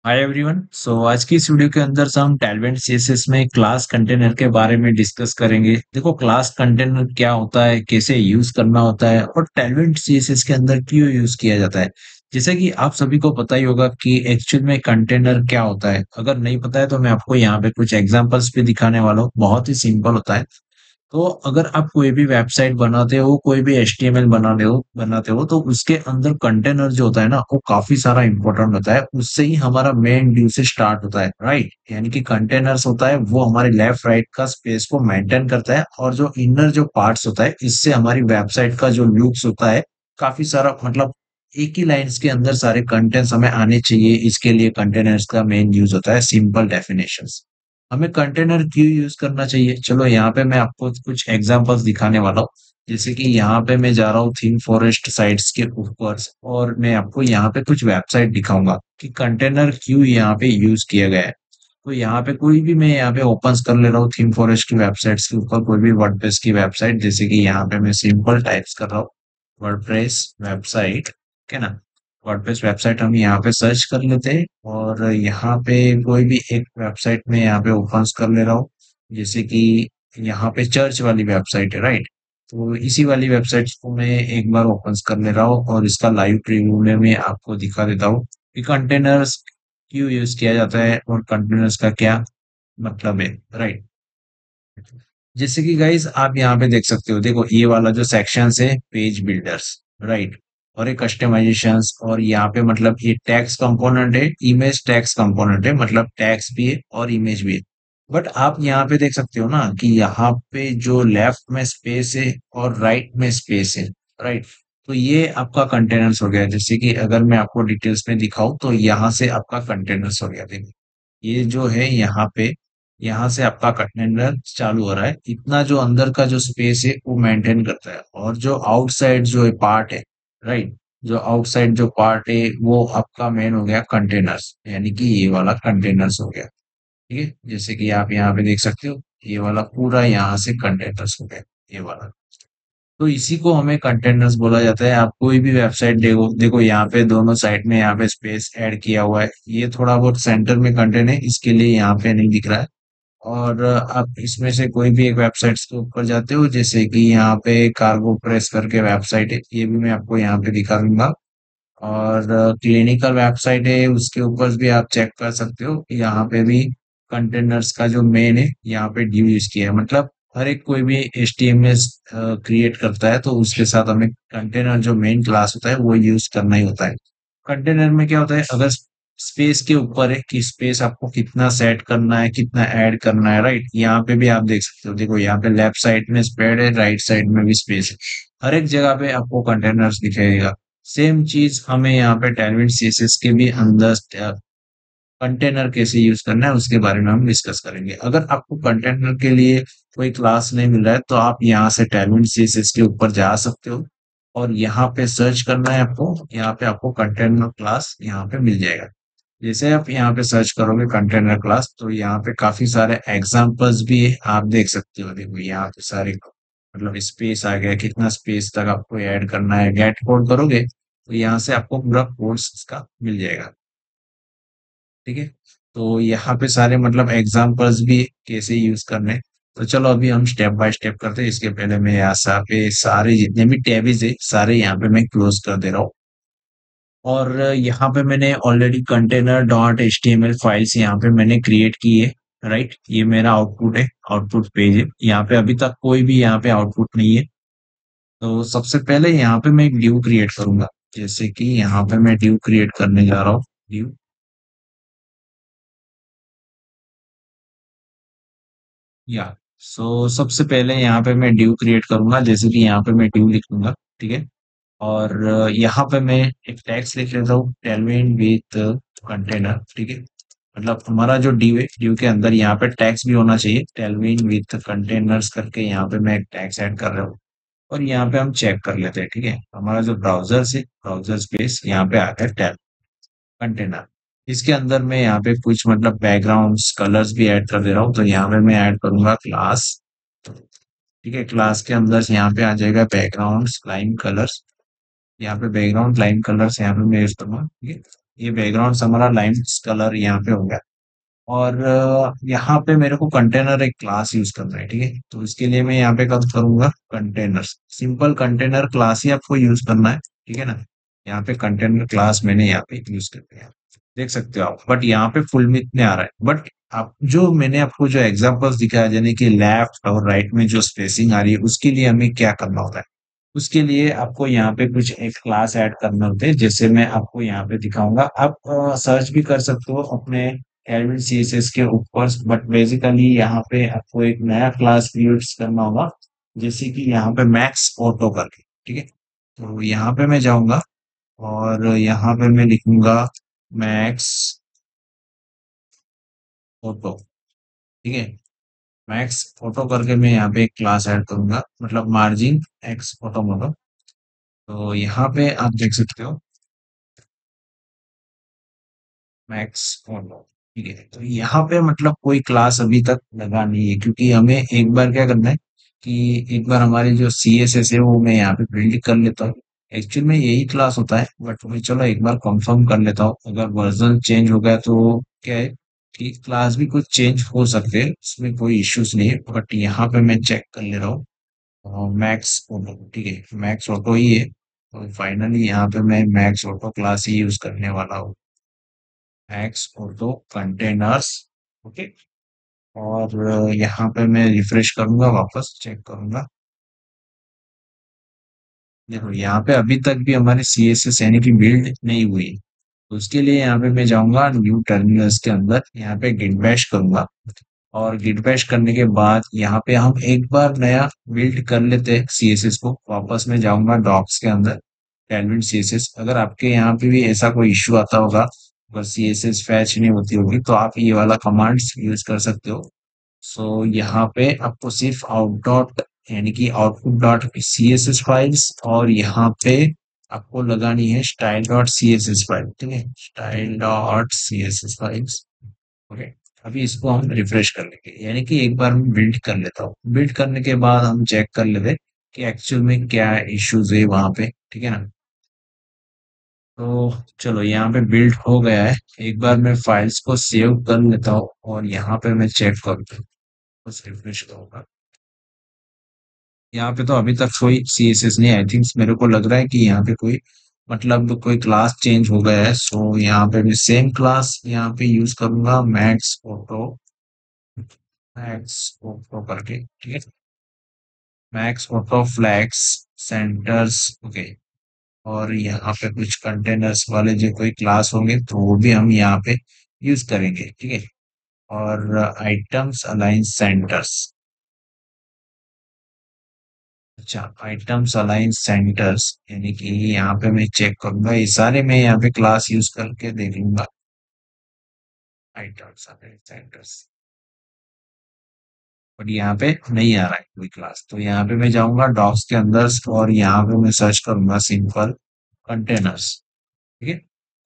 Hi everyone. आज की इस वीडियो के अंदर से हम टैलवेंट सीएसएस में क्लास कंटेनर के बारे में डिस्कस करेंगे। देखो, क्लास कंटेनर क्या होता है, कैसे यूज करना होता है और टैलवेंट सीएसएस के अंदर क्यों यूज किया जाता है। जैसे कि आप सभी को पता ही होगा कि एक्चुअल में कंटेनर क्या होता है। अगर नहीं पता है तो मैं आपको यहाँ पे कुछ एग्जांपल्स भी दिखाने वाला हूँ। बहुत ही सिंपल होता है। तो अगर आप कोई भी वेबसाइट बनाते हो, कोई भी एचटीएमएल बनाते हो तो उसके अंदर कंटेनर जो होता है ना, वो काफी सारा इंपॉर्टेंट होता है। उससे ही हमारा मेन ड्यू से स्टार्ट होता है, राइट। यानी कि कंटेनर्स होता है वो हमारे लेफ्ट राइट का स्पेस को मेंटेन करता है, और जो इनर जो पार्ट्स होता है इससे हमारी वेबसाइट का जो लुक्स होता है काफी सारा, मतलब एक ही लाइंस के अंदर सारे कंटेंट्स हमें आने चाहिए। इसके लिए कंटेनर्स का मेन यूज होता है। Simple definitions. हमें कंटेनर क्यों यूज करना चाहिए, चलो यहाँ पे मैं आपको कुछ एग्जांपल्स दिखाने वाला हूँ। जैसे कि यहाँ पे मैं जा रहा हूँ थिंक फॉरेस्ट साइट्स के ऊपर, और मैं आपको यहाँ पे कुछ वेबसाइट दिखाऊंगा कि कंटेनर क्यों यहाँ पे यूज किया गया है। तो यहाँ पे कोई भी, मैं यहाँ पे ओपन कर ले रहा हूँ थीम फॉरेस्ट की वेबसाइट्स के ऊपर कोई भी वर्डप्रेस की वेबसाइट। जैसे कि यहाँ पे मैं सिंपल टाइप्स कर रहा हूँ वर्डप्रेस वेबसाइट, ठीक है ना। वर्डप्रेस वेबसाइट हम यहाँ पे सर्च कर लेते हैं, और यहाँ पे कोई भी एक वेबसाइट में यहाँ पे ओपन कर ले रहा हूँ। जैसे कि यहाँ पे चर्च वाली वेबसाइट है, राइट। तो इसी वाली वेबसाइट को मैं एक बार ओपन कर ले रहा हूँ, और इसका लाइव प्रीव्यू में मैं आपको दिखा देता हूँ कि कंटेनर्स क्यों यूज किया जाता है और कंटेनर्स का क्या मतलब है, राइट। जैसे कि गाइस आप यहाँ पे देख सकते हो, देखो ये वाला जो सेक्शन है पेज बिल्डर्स, राइट। और ये कस्टमाइजेशंस, और यहाँ पे मतलब ये टैक्स कंपोनेंट है, इमेज टैक्स कंपोनेंट है, मतलब टैक्स भी है और इमेज भी है। बट आप यहाँ पे देख सकते हो ना कि यहाँ पे जो लेफ्ट में स्पेस है और राइट में स्पेस है, राइट। तो ये आपका कंटेनर्स हो गया। जैसे कि अगर मैं आपको डिटेल्स में दिखाऊं तो यहाँ से आपका कंटेनर्स हो गया, देखो ये जो है यहाँ पे, यहाँ से आपका कंटेनर चालू हो रहा है। इतना जो अंदर का जो स्पेस है वो मेंटेन करता है, और जो आउटसाइड जो है पार्ट है, राइट, जो आउटसाइड जो पार्ट है वो आपका मेन हो गया कंटेनर्स, यानी कि ये वाला कंटेनर्स हो गया। ठीक है, जैसे कि आप यहाँ पे देख सकते हो ये वाला पूरा यहाँ से कंटेनर्स हो गया, ये वाला। तो इसी को हमें कंटेनर्स बोला जाता है। आप कोई भी वेबसाइट देखो, देखो यहाँ पे दोनों साइड में यहाँ पे स्पेस ऐड किया हुआ है। ये थोड़ा बहुत सेंटर में कंटेंट है, इसके लिए यहाँ पे नहीं दिख रहा है। और आप इसमें से कोई भी एक वेबसाइट के ऊपर जाते हो, जैसे कि यहाँ पे कार्गो प्रेस करके वेबसाइट है, ये भी मैं आपको यहाँ पे दिखा दूंगा। और क्लिनिकल वेबसाइट है, उसके ऊपर भी आप चेक कर सकते हो। यहाँ पे भी कंटेनर्स का जो मेन है यहाँ पे ड्यू यूज किया है। मतलब हर एक कोई भी HTML क्रिएट करता है तो उसके साथ हमें कंटेनर जो मेन क्लास होता है वो यूज करना ही होता है। कंटेनर में क्या होता है, अगर स्पेस के ऊपर है कि स्पेस आपको कितना सेट करना है, कितना ऐड करना है, राइट। यहाँ पे भी आप देख सकते हो, देखो यहाँ पे लेफ्ट साइड में स्पेस है, राइट साइड में भी स्पेस है। हर एक जगह पे आपको कंटेनर्स दिखेगा। सेम चीज हमें यहाँ पे टैलविड सीएसएस के भी अंदर कंटेनर कैसे यूज करना है उसके बारे में हम डिस्कस करेंगे। अगर आपको कंटेनर के लिए कोई क्लास नहीं मिल रहा है तो आप यहाँ से टैलविड सीएसएस के ऊपर जा सकते हो, और यहाँ पे सर्च करना है आपको। यहाँ पे आपको कंटेनर क्लास यहाँ पे मिल जाएगा। जैसे आप यहाँ पे सर्च करोगे कंटेनर क्लास तो यहाँ पे काफी सारे एग्जांपल्स भी आप देख सकते हो। देखो यहाँ पे सारे, मतलब स्पेस आ गया, कितना स्पेस तक आपको ऐड करना है। गेट कोड करोगे तो यहाँ से आपको पूरा कोर्स इसका मिल जाएगा, ठीक है। तो यहाँ पे सारे मतलब एग्जांपल्स भी कैसे यूज करने। तो चलो अभी हम स्टेप बाय स्टेप करते हैं। इसके पहले मैं यहाँ पे सारे जितने भी टैब्स है सारे यहाँ पे मैं क्लोज कर दे रहा हूँ। और यहाँ पे मैंने already container dot H T M L files यहाँ पे मैंने क्रिएट की है, राइट। ये मेरा आउटपुट है, आउटपुट पेज है। यहाँ पे अभी तक कोई भी यहाँ पे आउटपुट नहीं है। तो सबसे पहले यहाँ पे मैं एक ड्यू क्रिएट करूंगा। जैसे कि यहाँ पे मैं ड्यू क्रिएट करने जा रहा हूँ, ड्यू, या सबसे पहले यहाँ पे मैं ड्यू क्रिएट करूंगा। जैसे कि यहाँ पे मैं ड्यू लिख लूंगा, ठीक है। और यहाँ पे मैं एक टैग्स लिख लेता हूँ, टेलविन विथ कंटेनर, ठीक है। मतलब हमारा जो ड्यू है, ड्यू के अंदर यहाँ पे टैग्स भी होना चाहिए, टेलविन विथ कंटेनर्स करके यहाँ पे मैं एक टैग्स ऐड कर रहा हूँ। और यहाँ पे हम चेक कर लेते हैं, ठीक है। हमारा जो ब्राउजर से ब्राउजर स्पेस यहाँ पे आ गया टैब कंटेनर। इसके अंदर मैं यहाँ पे कुछ मतलब बैकग्राउंड्स कलर्स भी ऐड कर दे रहा हूँ। तो यहाँ पे मैं ऐड करूंगा क्लास, ठीक है। क्लास के अंदर से यहाँ पे आ जाएगा बैकग्राउंड्स लाइन कलर्स। यहाँ पे बैकग्राउंड लाइन कलर्स यहाँ पे मैं यूज करूंगा, ठीक है। ये बैकग्राउंड हमारा लाइन कलर यहाँ पे हो गया। और यहाँ पे मेरे को कंटेनर एक क्लास यूज करना है, ठीक है। तो इसके लिए मैं यहाँ पे कब करूंगा, कंटेनर, सिंपल कंटेनर क्लास ही आपको यूज करना है, ठीक है ना। यहाँ पे कंटेनर क्लास मैंने यहाँ पे यूज कर दिया, देख सकते हो आप। बट यहाँ पे फुल में इतने आ रहा है, बट आप जो मैंने आपको जो एग्जांपल्स दिखाया, यानी कि लेफ्ट और राइट में जो स्पेसिंग आ रही है, उसके लिए हमें क्या करना होता है। उसके लिए आपको यहाँ पे कुछ एक क्लास ऐड करना होते हैं, जैसे मैं आपको यहाँ पे दिखाऊंगा। आप सर्च भी कर सकते हो अपने एडमिन सीएसएस के ऊपर, बट बेसिकली यहाँ पे आपको एक नया क्लास क्रिएट करना होगा, जैसे कि यहाँ पे मैक्स ऑटो करके, ठीक है। तो यहाँ पे मैं जाऊंगा और यहाँ पे मैं लिखूंगा मैक्स ऑटो, ठीक है। मैक्स ऑटो करके मैं यहाँ पे एक क्लास ऐड करूंगा, मतलब मार्जिन एक्स ऑटो मोटो। तो यहाँ पे आप देख सकते हो मैक्स ऑटो, ठीक है। तो यहाँ पे मतलब कोई क्लास अभी तक लगा नहीं है, क्योंकि हमें एक बार क्या करना है कि एक बार हमारे जो सी एस एस है वो मैं यहाँ पे बिल्ड कर लेता हूँ। एक्चुअल में यही क्लास होता है, बट मैं चलो एक बार कंफर्म कर लेता हूँ। अगर वर्जन चेंज हो गया तो क्या है कि क्लास भी कुछ चेंज हो सकते हैं, उसमें कोई इश्यूज नहीं है। बट यहाँ पे मैं चेक कर ले रहा हूँ मैक्स ऑटो, ठीक है, मैक्स ऑटो ही है। तो फाइनली यहाँ पे मैं मैक्स ऑटो क्लास ही यूज करने वाला हूँ, मैक्स ऑटो कंटेनर्स, ओके। और यहाँ पे मैं रिफ्रेश करूंगा, वापस चेक करूंगा। देखो यहाँ पे अभी तक भी हमारी सी एस एस यानी कि बिल्ड नहीं हुई है। तो उसके लिए यहाँ पे मैं जाऊंगा न्यू टर्मिनल्स के अंदर, यहाँ पे गिट बैश करूंगा। और गिट बैश करने के बाद यहाँ पे हम एक बार नया बिल्ड कर लेते हैं सीएसएस को। वापस मैं जाऊंगा डॉक्स के अंदर, टेलविन सीएसएस। अगर आपके यहाँ पे भी ऐसा कोई इश्यू आता होगा, अगर सीएसएस फैच नहीं होती होगी, तो आप ये वाला कमांड्स यूज कर सकते हो। सो यहाँ पे आपको सिर्फ आउट डॉट यानी कि output dot C S S files, और यहाँ पे आपको लगानी है style dot C S S file, ठीक है, style dot C S S files, okay. अभी इसको हम रिफ्रेश कर लेंगे, यानी कि एक बार मैं बिल्ड कर लेता हूँ। बिल्ड करने के बाद हम चेक कर लेते हैं कि एक्चुअल में क्या इश्यूज है वहां पे, ठीक है ना। तो चलो यहाँ पे बिल्ड हो गया है। एक बार मैं फाइल्स को सेव कर लेता हूँ और यहाँ पे मैं चेक करता हूँ, बस रिफ्रेश करूंगा। यहाँ पे तो अभी तक कोई सीएसएस नहीं, आई थिंक मेरे को लग रहा है कि यहाँ पे कोई मतलब कोई क्लास चेंज हो गया है। सो यहाँ पे मैं सेम क्लास यहाँ पे यूज करूंगा, मैक्स ऑटो, मैक्स ऑटो करके, ठीक है, max auto flex centres, okay. और यहाँ पे कुछ कंटेनर्स वाले जो कोई क्लास होंगे तो वो भी हम यहाँ पे यूज करेंगे, ठीक है। और आइटम्स अलाइन सेंटर्स, अच्छा, आइटम्स अलाइन सेंटर्स, यानी कि यहाँ पे मैं चेक करूंगा, ये सारे मैं यहाँ पे क्लास यूज करके देख लूंगा। आइटम्स अलाइन सेंटर्स, बट यहाँ पे नहीं आ रहा है कोई क्लास। तो यहाँ पे मैं जाऊंगा डॉक्स के अंदर और यहाँ पे मैं सर्च करूंगा सिंपल कंटेनर्स, ठीक है।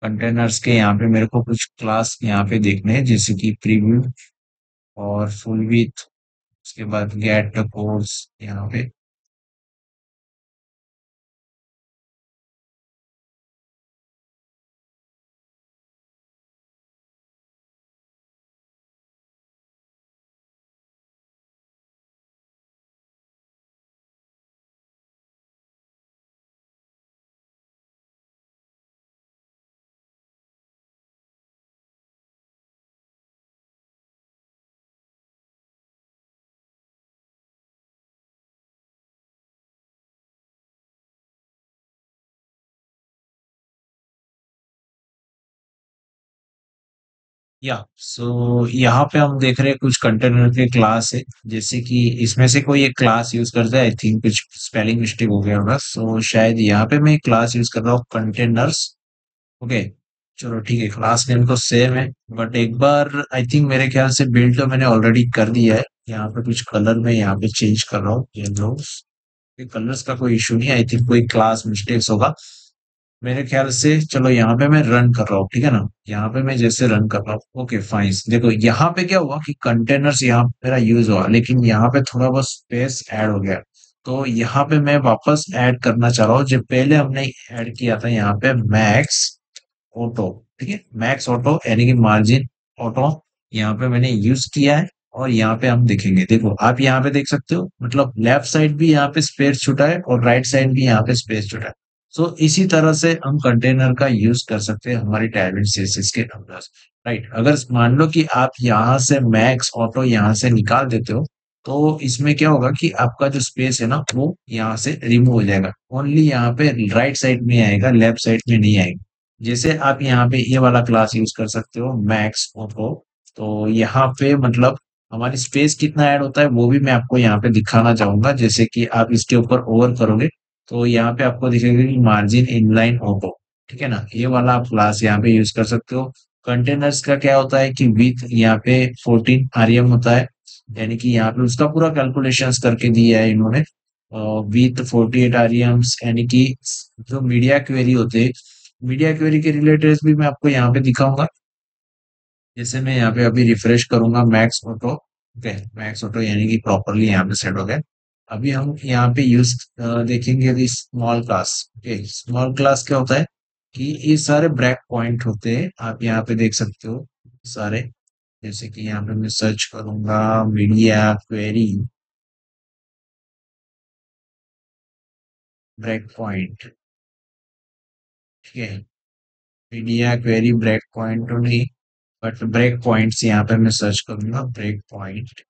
कंटेनर्स के यहाँ पे मेरे को कुछ क्लास यहाँ पे देखने हैं, जैसे कि प्रीव्यू और फुल विथ, उसके बाद गेट कोड्स यहाँ पे। या सो यहाँ पे हम देख रहे हैं कुछ कंटेनर के क्लास है, जैसे कि इसमें से कोई एक क्लास यूज करता है, आई थिंक कुछ स्पेलिंग मिस्टेक हो गया होगा। सो शायद यहाँ पे मैं क्लास यूज कर रहा हूँ कंटेनर्स, ओके। चलो ठीक है, क्लास नेम तो सेम है, बट एक बार आई थिंक मेरे ख्याल से बिल्ड तो मैंने ऑलरेडी कर दिया है। यहाँ पे कुछ कलर में यहाँ पे चेंज कर रहा हूँ, येलो। कलर्स का कोई इशू नहीं, आई थिंक कोई क्लास मिस्टेक्स होगा मेरे ख्याल से। चलो यहाँ पे मैं रन कर रहा हूँ, ठीक है ना। यहाँ पे मैं जैसे रन कर रहा हूँ, ओके फाइन। देखो यहाँ पे क्या हुआ कि कंटेनर्स यहाँ पे मेरा यूज हुआ, लेकिन यहाँ पे थोड़ा बहुत स्पेस ऐड हो गया। तो यहाँ पे मैं वापस ऐड करना चाह रहा हूँ, जो पहले हमने ऐड किया था यहाँ पे मैक्स ऑटो। ठीक है, मैक्स ऑटो यानी कि मार्जिन ऑटो यहाँ पे मैंने यूज किया है। और यहाँ पे हम देखेंगे, देखो आप यहाँ पे देख सकते हो, मतलब लेफ्ट साइड भी यहाँ पे स्पेस छूटा है और राइट साइड भी यहाँ पे स्पेस छूटा है। सो इसी तरह से हम कंटेनर का यूज कर सकते हैं हमारी टाइलेंट सीएसएस के अंदर। राइट, अगर मान लो कि आप यहाँ से मैक्स ऑटो यहाँ से निकाल देते हो, तो इसमें क्या होगा कि आपका जो स्पेस है ना वो यहाँ से रिमूव हो जाएगा, ओनली यहाँ पे राइट साइड में आएगा, लेफ्ट साइड में नहीं आएगा। जैसे आप यहाँ पे ये वाला क्लास यूज कर सकते हो मैक्स ऑटो। तो यहाँ पे मतलब हमारी स्पेस कितना ऐड होता है वो भी मैं आपको यहाँ पे दिखाना चाहूंगा। जैसे कि आप इसके ऊपर ओवर करोगे तो यहाँ पे आपको दिखेगा कि मार्जिन इनलाइन ऑटो। ठीक है ना, ये वाला आप क्लास यहाँ पे यूज कर सकते हो। कंटेनर्स का क्या होता है कि विथ यहाँ पे 14 आरएम होता है, यानी कि यहाँ पे उसका पूरा कैलकुलेशंस करके दिया है इन्होंने। विथ 48 आरएम्स, यानी कि जो मीडिया क्वेरी होते हैं, मीडिया क्वेरी के रिलेटेड भी मैं आपको यहाँ पे दिखाऊंगा। जैसे मैं यहाँ पे अभी रिफ्रेश करूंगा max auto. Okay, max auto यानी कि प्रॉपरली यहाँ पे सेट हो गया। अभी हम यहाँ पे यूज देखेंगे अभी small class. Okay, small class क्या होता है कि ये सारे ब्रेक पॉइंट होते हैं, आप यहाँ पे देख सकते हो सारे। जैसे कि यहाँ पे मैं सर्च करूंगा मीडिया क्वेरी ब्रेक पॉइंट। ठीक है, मीडिया क्वेरी ब्रेक पॉइंट तो नहीं, बट ब्रेक पॉइंट्स यहाँ पे मैं सर्च करूंगा ब्रेक पॉइंट।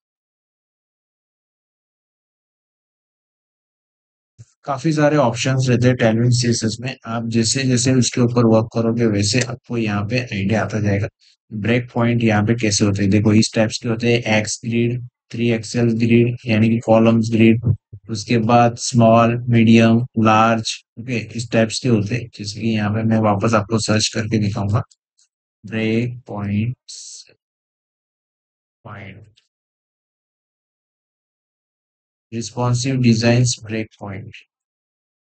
काफी सारे ऑप्शंस रहते हैं टेलविन सीएसएस में, आप जैसे जैसे उसके ऊपर वर्क करोगे वैसे आपको यहाँ पे आइडिया आता जाएगा। ब्रेक पॉइंट यहाँ पे कैसे होते हैं, देखो इस टाइप्स के होते हैं, x grid, three XL grid यानी कि कॉलम्स ग्रिड, उसके बाद स्मॉल मीडियम लार्ज। ओके, इस टाइप्स के होते हैं। जैसे कि यहाँ पे मैं वापस आपको सर्च करके दिखाऊंगा break points, point responsive design break point.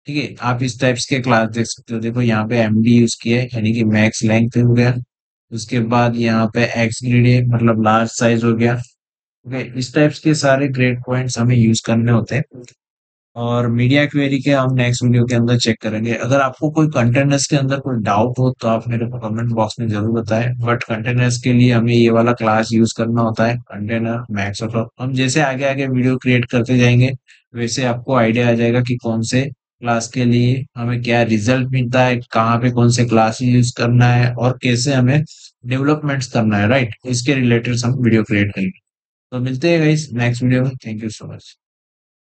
ठीक है, आप इस टाइप्स के क्लास देख सकते हो। देखो यहाँ पे एमडी यूज किया है यानी कि मैक्स लेंथ हो गया। उसके बाद यहाँ पे एक्स ग्रिड है, मतलब लार्ज साइज हो गया। ओके, इस टाइप्स के सारे ग्रेड पॉइंट्स हमें यूज करने होते हैं। और मीडिया क्वेरी के हम नेक्स्ट वीडियो के अंदर चेक करेंगे। अगर आपको कोई कंटेनर्स के अंदर कोई डाउट हो तो आप मेरे को कमेंट बॉक्स में जरूर बताएं। बट कंटेनर्स के लिए हमें ये वाला क्लास यूज करना होता है, कंटेनर मैक्स ऑटो। हम जैसे आगे आगे वीडियो क्रिएट करते जाएंगे वैसे आपको आइडिया आ जाएगा कि कौन से क्लास के लिए हमें क्या रिजल्ट मिलता है, कहाँ पे कौन से क्लास यूज करना है और कैसे हमें डेवलपमेंट्स करना है। राइट, इसके रिलेटेड हम वीडियो क्रिएट करेंगे। तो मिलते हैं गाइस नेक्स्ट वीडियो में। Thank you so much.